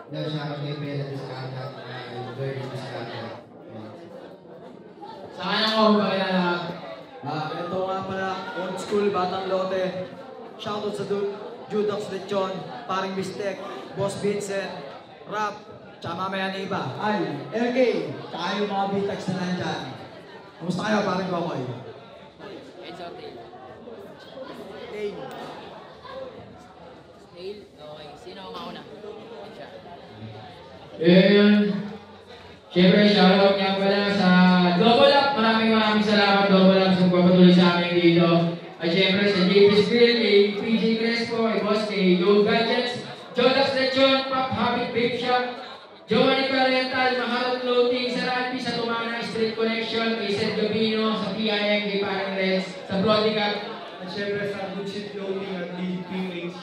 Dahil siya may pera doon sa kanya, very doon sa kanya. Sa kanya ko ba kaya lahat? Ito nga pala, old school, Batang Lote. Shoutout sa Judox Lechon, Paring Bistek, Boss Vincent, Rap, tsaka mamaya na iba. Ay, LK, tsaka yung mga B-Tags na nandyan. Kamusta kayo, Paring Kokoy? Tail. Tail? Okay. Sino ang mauna? Siya. Yun. Siyempre, shoutout nga pala sa Double Up. Maraming salamat Double Up sa pagpapatuloy sa amin dito. At siyempre sa JP's Grill, kay PJ Crespo, kay Boss, kay Go Gadgets, Jodax Lechon, Pop Habit Vape Shop, Giovanni Parental, Maharot Clothing, sa Ranpi, sa Tumana Street Connection, kay Seth Gabino, sa PIM, kay Parang Reds, sa Brody Cup. At syempre sa Good Shit Clothing at PH,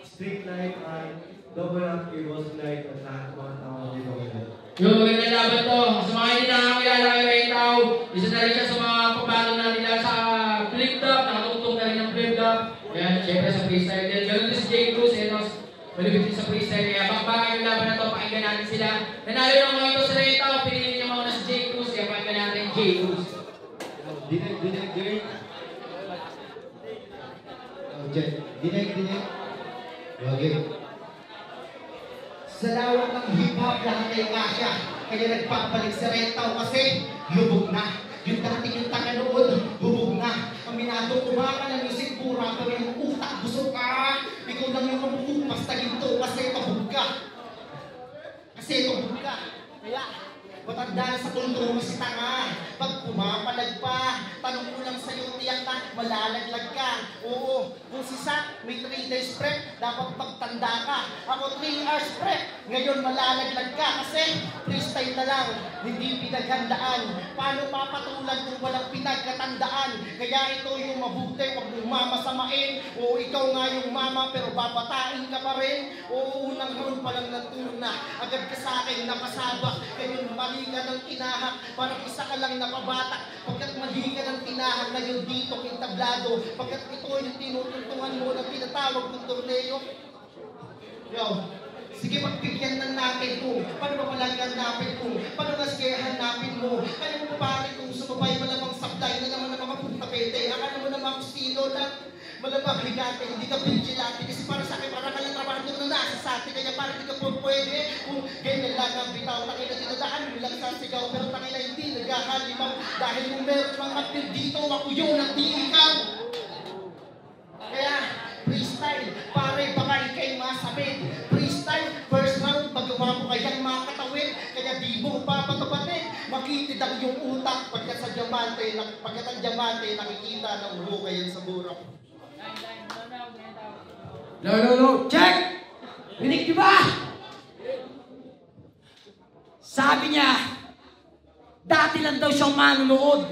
Street Light at Double Up kay Boss Light at lahat ng mga tao dito ngayon. Yung magandang laban to. Sa mga hindi nakakilala kay Raytao, isa na rin siya sa mga pabalo na nila sa flip-top, nakatungtong na rin ng flip-top. Ayan, syempre sa freestyle din. Ganun din si Jay Cruz, malibig din sa freestyle. Kaya bakbakan yung laban na to, pakinggan natin sila. Nanalo ng mga ito sa Raytao, pinili niya mauna si Jay Cruz, kaya pakinggan natin Jay Cruz. Dinig. Okay. Sa lawak ng hip-hop, lahat ay kasya. Kaya nagpapalik sa Raytao kasi lubog na. Yung dating yung taga noon, lubog na. Aminado kumaka ng music, pura ka rin yung utak, busog ka. Ikaw lang yung mabukupas na ginto kasi pabog ka. Kaya, matanda na sa kulturo si tanga. Pag pumapalag pa, tanong ko lang sa'yo, tiyak na malalaglag ka. Oo, kung si Sak may 3 days prep, dapat pagtanda ka. Ako 3 hours prep, ngayon malalaglag ka kasi freestyle na lang, hindi pinaghandaan. Paano papatulan kung walang pinagkatandaan? Kaya ito yung mabuti, wag mong mamasamain. Oo, ikaw nga yung mama pero babatain ka pa rin. Oo, unang round pa lang ng turna, agad ka sa akin napasabak. Ngayon mali ka ng tinahak, parang isa ka lang napabatak. Pagkat mali ka ng tinahak, ngayon dito kintablado. Pagkat ito yung tinutuntungan mo na tinatawag ng torneo. Yo, sige pagbigyan ng natin ko. Paano ba palang ganapin ko? Paano ba sige hanapin mo? Kaya mo pare kung sumabay malamang supply na naman ng mga puntapete. Akala mo naman kung sino lang malamang higate, hindi ka vigilante. Kasi para sa akin, parang kayong trabaho na nasa sa atin. Kaya parang hindi ka po pwede. Kung ganyan lang ang bitaw, takila dinadaan mo lang sa sigaw. Pero takila hindi nagkakalimaw. Dahil kung meron pang appeal dito, ako yun at di ikaw. Kaya, freestyle, pare baka ikay masabit. Freestyle, first round, pagawa mo kayang makatawid. Kaya di mo papatabatin. Makitid ang iyong utak pagkat ang diamante, nakikita ng hukay sa burok. No. Check! Rinig niyo ba? Sabi niya, dati lang daw siyang manonood.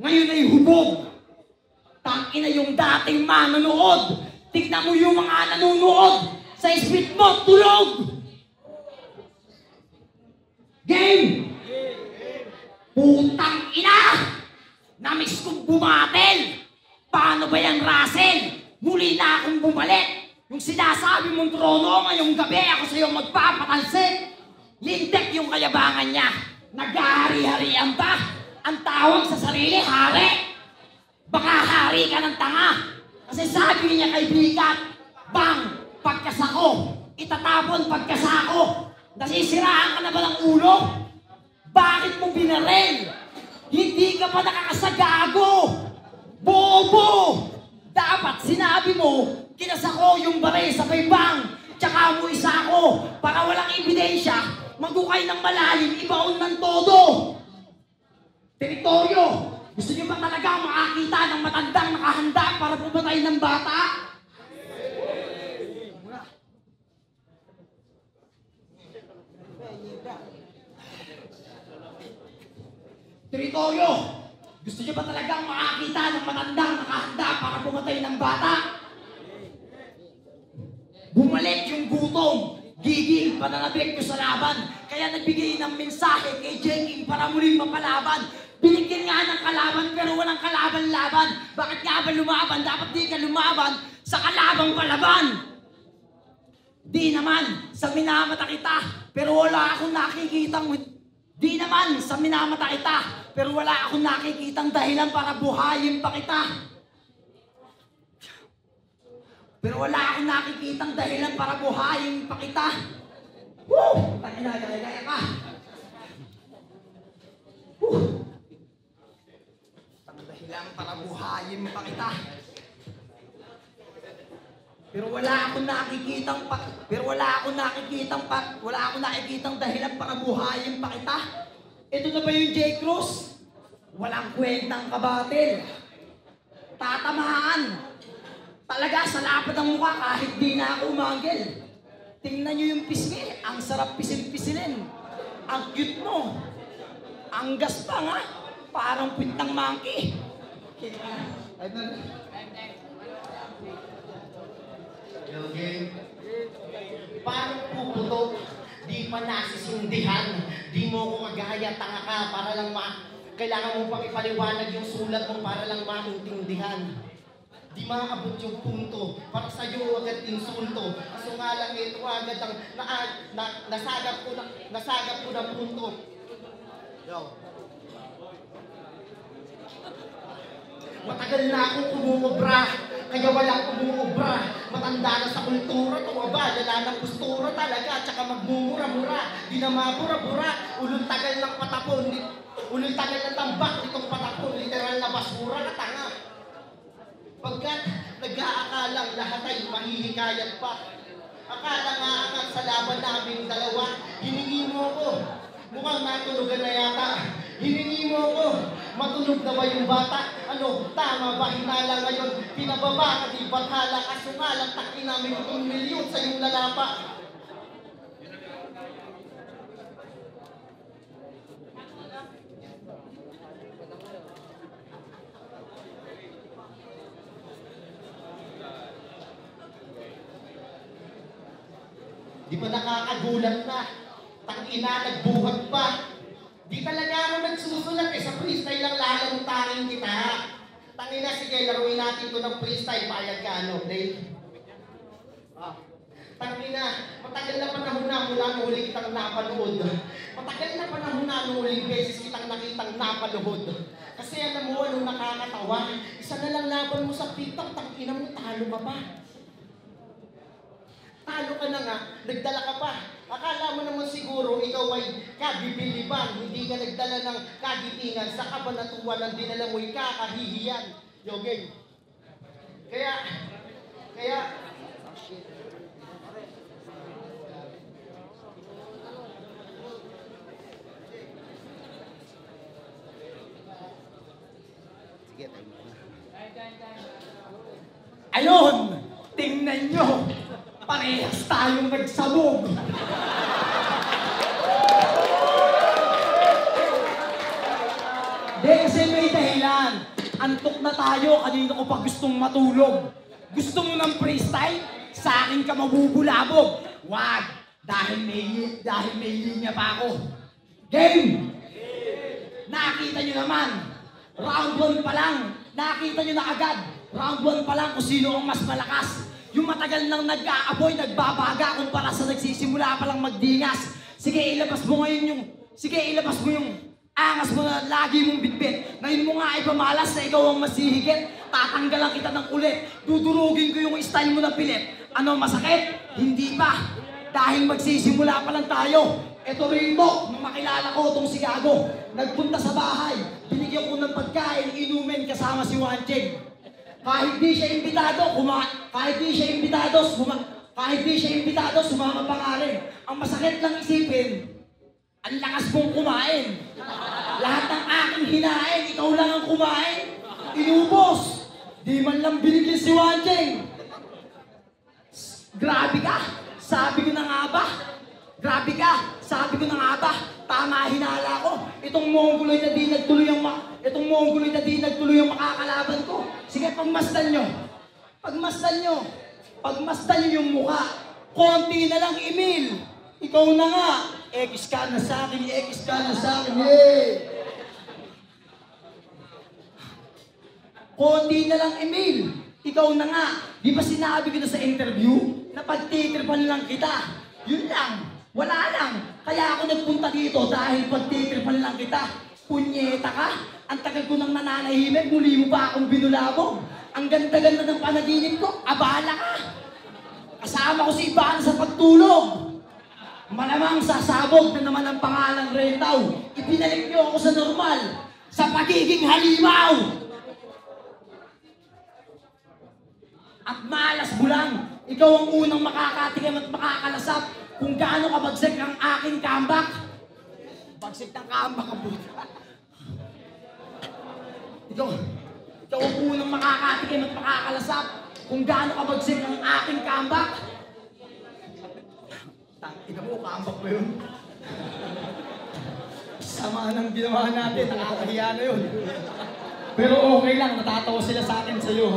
Ngayon ay hubog. Tangina yung dating manonood. Tignan mo yung mga nanonood. Sa speed mo, tulog! Game! Putang ina! Namiss kong bumatel! Paano ba yung Russell? Muli na akong bumalik! Yung sinasabi mong trono, ngayong gabi ako sa'yo magpapatalsik. Lintek yung kayabangan niya. Nag-ahari-harian ba? Ang tawag sa sarili, hari. Baka hari ka ng tanga. Kasi sabi niya kay Bigat, bang, pagkasako, itatapon pagkasako. Nasisiraan ka na ba ng ulo? Bakit mo binaril? Hindi ka pa nakakasagago. Bobo! Dapat sinabi mo, kinasako yung baril sa paybang, tsaka mo isa ako, para walang ebidensya, magukay ng malalim, ibaon ng todo. Teritoryo, gusto niyo ba talaga makakita ng matandang nakahanda para pumatay ng bata? Teritoryo, gusto niyo ba talagang makakita ng matandang nakahanda para pumatay ng bata? Bumalik yung gutom, gigil pananabik ko sa laban. Kaya nagbigay ng mensahe kay Jeking para muling mapalaban. Binigyan nga ng kalaban pero walang kalaban-laban. Bakit nga ba lumaban? Dapat di ka lumaban sa kalabang palaban. Di naman, sa minamata kita, pero wala akong nakikitang... Di naman sa minamata kita, pero wala akong nakikitang dahilan para buhayin pa kita. Pero wala akong nakikitang dahilan para buhayin pa kita. Woo! Tangina, gaya-gaya ka. Woo! Tang dahilan para buhayin pa kita. Pero wala akong nakikitang dahilan para buhayin pa kita. Ito na ba yung J. Cruz? Walang kwentang kabatil. Tatamaan. Talaga sa lapad ng mukha kahit di na ako umanggil. Tingnan nyo yung pisngi. Ang sarap pisil-pisilin. Ang cute mo. Ang gaspang ha. Parang pintang monkey. Okay. Parang puputok, di pa nasisindihan, di mo ko magaya, tanga ka, para lang kailangan mo pang ipaliwanag yung sulat mo para lang maintindihan. Di maabot yung punto, para sa'yo agad insulto. Kaso nga lang ito agad ang nasagap ko ng punto. Yo. Matagal na akong kumumubra, kaya walang kumumubra. Matanda na sa kultura, tumaba, lala ng postura talaga, tsaka magmumura-mura. Di na mabura-bura, ulong tagal ng patapon, ulong tagal ng tambak, itong patapon, literal na basura na tanga. Pagkat nag-aakalang lahat ay mahihikayat pa. Akala nga angat sa laban naming dalawa, hiningi mo ko. Mukhang natulugan na yata. Hiningi mo ko. Matulog na ba yung bata? Ano, tama ba hinala ngayon? Pinababa ka di bathala. Kaso nga lang takin namin 1 milyon sa iyong lalapa. Di ba nakakagulat na? Tangina, nagbuhat pa. Di talaga ako nagsusulat sa freestyle lang lalamutarin kita. Tangina, sige, laruin natin ito ng freestyle. Payag ka, ano, Dave? Tangina, matagal na panahon na mula nung huling kitang napanood. Matagal na panahon na nung huling beses kitang nakitang napanood. Kasi alam mo, anong nakakatawa? Isa na lang laban mo sa TikTok, tangina mo, talo ka pa. Talo ka na nga, nagdala ka pa. Akala mo naman siguro ikaw ay kabibiliban, hindi ka nagdala ng kagitingan sa kabanatuan ng dinala mo'y kakahihiyan. Yogeng. Kaya, sige, tayo mo na. Ayun! Tingnan nyo! Parehas tayong nagsabog! Di kasi may dahilan. Antok na tayo, kanina ko pa gustong matulog. Gusto mo ng freestyle? Sa akin ka mabubulabog. Wag! Dahil may linya pa ako. Game! Nakita nyo naman. Round 1 pa lang. Nakita nyo na agad. Round 1 pa lang kung sino ang mas malakas. Yung matagal nang nag-aaboy, nagbabaga kumpara sa nagsisimula pa lang magdingas. Sige, ilabas mo yung angas mo na lagi mong bitbit. Ngayon mo nga ipamalas na ikaw ang masihigit. Tatanggalan kita ng kulit. Dudurugin ko yung style mo na pilit. Ano, masakit? Hindi pa. Dahil magsisimula pa lang tayo. Ito Rainbow, nung makilala ko itong si Gago. Nagpunta sa bahay. Binigyan ko ng pagkain, inumin kasama si Wancheng. Kahit di siya imbitado, sumama pa nga rin. Ang masakit lang isipin, ang lakas mong kumain. Lahat ng aking hinain, ikaw lang ang kumain. Inubos. Di man lang binigyan si Wancheng. Grabe ka. Sabi ko na nga ba? Tama hinala ko. Itong Mongoloid na di nagtuloy ang makakalaban ko. Sige, pagmasdan nyo. Pagmasdan nyo yung mukha. Konti na lang, Emil. Ikaw na nga. X ka na sa akin. Konti na lang, Emil. Ikaw na nga. Di ba sinabi ko na sa interview na pagtitripan lang kita? Yun lang. Wala lang. Kaya ako nagpunta dito dahil pagtitripan lang kita. Punyeta ka. Ang tagal ko nang nananahimik, muli mo pa akong binulabog. Ang ganda-ganda ng panaginip ko, abala ka. Kasama ko si Ivan sa pagtulog. Malamang sasabog na naman ang pangalang Rentaw. Ibinalik niyo ako sa normal. Sa pagiging halimaw. At malas bulang, ikaw ang unang makakatikim at makakalasap kung gaano kabagsik ang aking comeback. Bagsik ng comeback ang buta. Ikaw ang unang makakatikim at makakalasap kung gaano kabagsik ang aking comeback. Ikaw mo, comeback ba yun? Sama ng ginawa natin, nakakahiya na yun. Pero okay lang, natatawa sila sa akin sa'yo.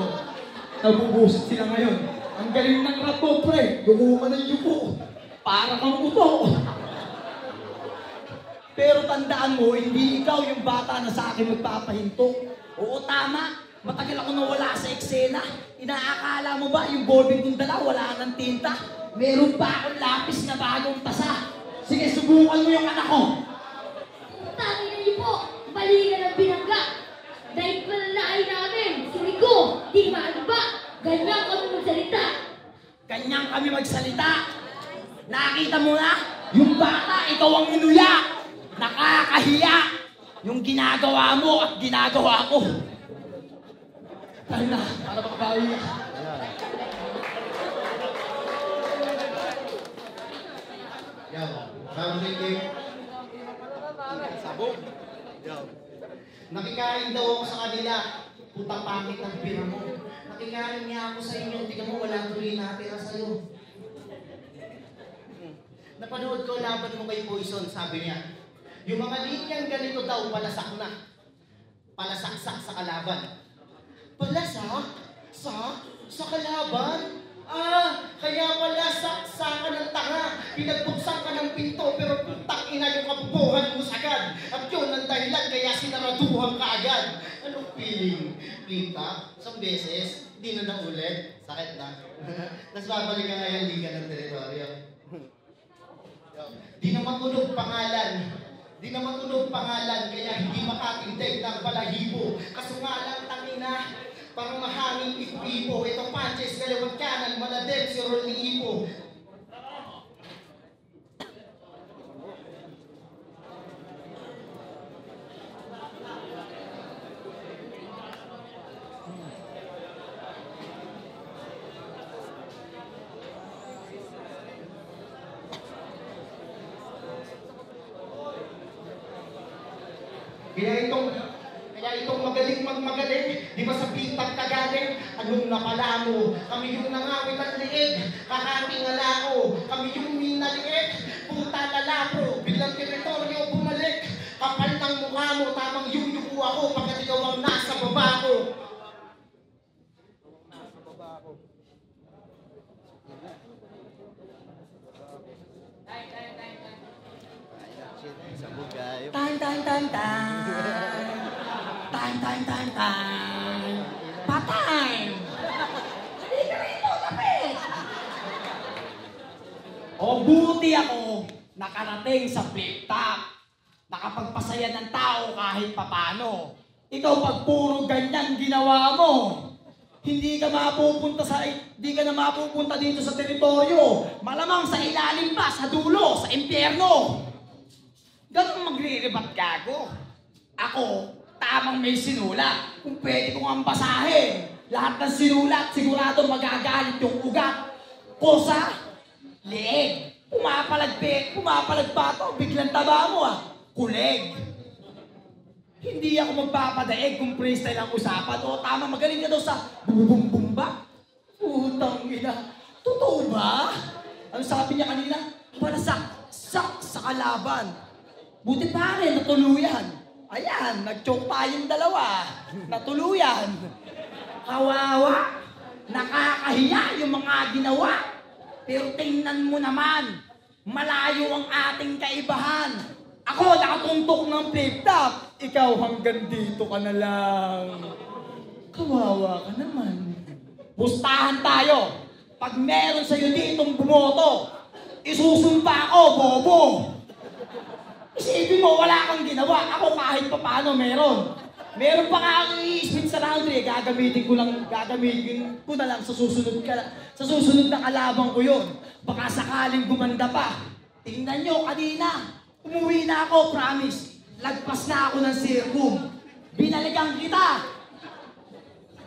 Nabubusit sila ngayon. Ang galing ng rap mo, pre. Gumawa ka ng yuko. Para kang uto. Pero tandaan mo, hindi ikaw yung bata na sa akin magpapahinto. Oo, tama. Matagal ako nawala sa eksena. Inaakala mo ba yung ballpen kong dala, wala ng tinta? Meron pa akong lapis na bagong tasa. Sige, subukan mo yung anak ko. Tangin na niyo po, mali ka ng binangga. Dahil palalaki namin, si Rico, di maano ba? Ganyan kami magsalita. Ganyan kami magsalita. Nakita mo na? Yung bata, ikaw ang inuya. Nakakahiya. Yung ginagawa mo at ginagawa ko. Tayo na, para makabawi. Yo, family game. Sabog. Yo. Nakikain daw ako sa kanila. Putang pangit ng pira mo. Nakikain niya ako sa inyo. Tingnan mo, wala tuloy natira sa'yo. Napanood ko laban mo kay Poison, sabi niya. Yung mga linyang ganito daw, palasak na. Palasaksak sa kalaban. Palasak? Sa kalaban? Kaya pala saksakan ng tanga. Pinagbuksan ka ng pinto, pero putang ina yung kabubuhan mo sagad. At yun ang dahilan, kaya sinaraduhan ka agad. Anong feeling? Kita? Isang beses? Di na naulit? Sakit na. Tapos babalik ka ngayon, liga ng teritoryo. Di na matunog pangalan, kaya hindi makatindig ng balahibo. Kaso nga lang tangina, parang mahanging ipo-ipo. Ito punches, kaliwat kanan, maladeg si Rol ni Ipo. Kaya itong magaling magmagaling, di ba sa pintag kagaling? Anong napala mo? Kami yung nangawit at liig, kakating alao. Kami yung minaliig, puta lalapro. Biglang teritoryo bumalik, kapal ng mukha mo, tamang yuyuko ako, pagkat ikaw ang nasa baba ko. Time. Pa-time! Hindi ka rito, tapit! O buti ako, nakarating sa flip-top. Nakapagpasaya ng tao kahit papano. Ikaw pag puro ganyan ginawa mo, hindi ka na mapupunta dito sa teritoryo. Malamang sa ilalim pa, sa dulo, sa impyerno. Ganun magre-rebat gago. Ako, tamang may sinulat. Kung pwede kong ang basahin. Lahat ng sinulat, sigurado magagalit yung ugat. Kosa, leeg. Pumapalagpa to, biglang taba mo kuleg. Hindi ako magpapadaig kung freestyle ang usapan. O tama, magaling ka daw sa bumba. Putang ina. Totoo ba? Ano sabi niya kanina? Palasak sa kalaban. Buti pa rin, natuluyan. Ayan, nag-choke pa yung dalawa. Natuluyan. Kawawa. Nakakahiya yung mga ginawa. Pero tingnan mo naman, malayo ang ating kaibahan. Ako, nakatuntok ng flip-top. Ikaw hanggang dito ka na lang. Kawawa ka naman. Pustahan tayo. Pag meron sa'yo ditong bumoto, Isusumpa ako, bobo! Isipin mo, wala kang ginawa. Ako kahit pa paano meron. Meron pa nga akong i-spin sa laundry, gagamitin ko na lang sa susunod na kalabang ko yun. Baka sakaling gumanda pa. Tingnan nyo, kanina, umuwi na ako, promise. Lagpas na ako ng circum. Binalikan kita.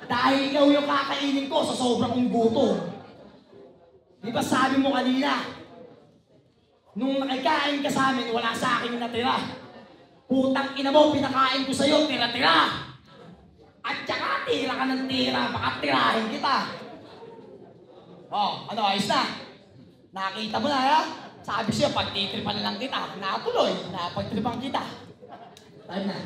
Dahil ikaw yung kakainin ko sa sobrang kong gutom. Di ba sabi mo kanina, nung nakikain ka sa amin, wala sa akin natira. Putang ina mo, pinakain ko sa'yo, tira-tira. At saka tira ka ng tira, baka tirahin kita. Oh, ano, ayos na? Nakita mo na, ha? Sabi siya, pagtitripan lang kita. Natuloy, napagtripan kita. Time na.